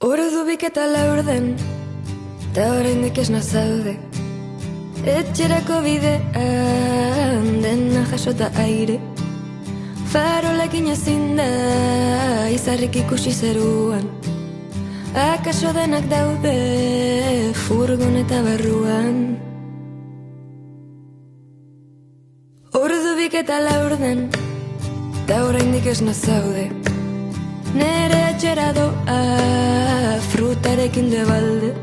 Ordu bik eta laurden, ta oraindik ez nazaude. Etxerako bidean, dena jasota aire. Farolekin ezin da, izarrik ikusi zeruan. Akaso denak daude, furgoneta barruan. Ordu bik eta laurden, ta oraindik ez nazaude. Nere etxera doa, frutarekin debalde.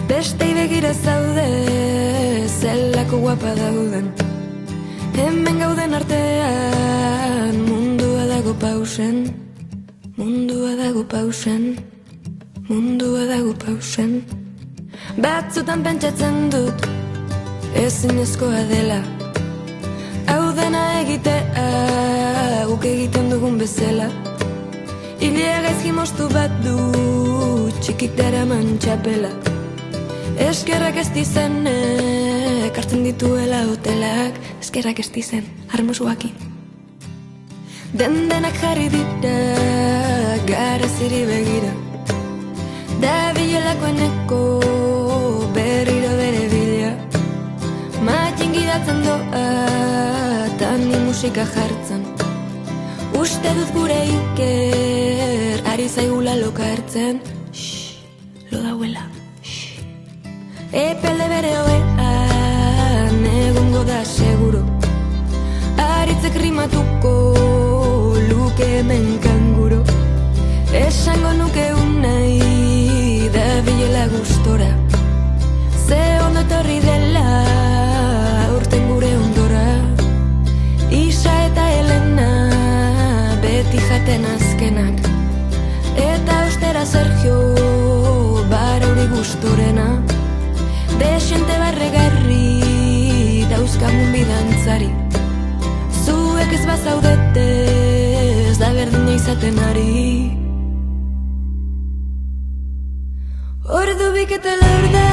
Bestei begira zaude, zelako guapa dauden. Hemen gauden artean, mundua dago pausen. Mundua dago pausen. Mundua dago pausen. Batzutan pentsatzen dut, ezinezkoa dela. Hau dena egitea, guk egiten dugun bezala. Ilia gaizki moztu bat du, txikitara mantxapela. Eskerrak ez dizen, hartzen dituela hotelak. Eskerrak ez dizen, armosuakin. Dendenak jarri dira, garaziri begira. Da bilelakoeneko, berriro bere bila. Matin gidatzen doa, tani musika jartzen. Uste dut gure iker, ari zaigula lokartzen. Lo dauela. Epelde bere hoean, egongo da seguro. Aritzek rimatuko, luke hemen kanguro. Esango nuke unai, da bilela gustora. Ze ondo etorri dela, urten gure ondora. Isa eta Elena, beti jaten azkenak. Eta ostera Sergio, barauri gustorena. Desente barregarri, dauzkamun bidantzari. Zuek ez bazaudete, ez da berdina izaten ari. Ordu bik eta laurden.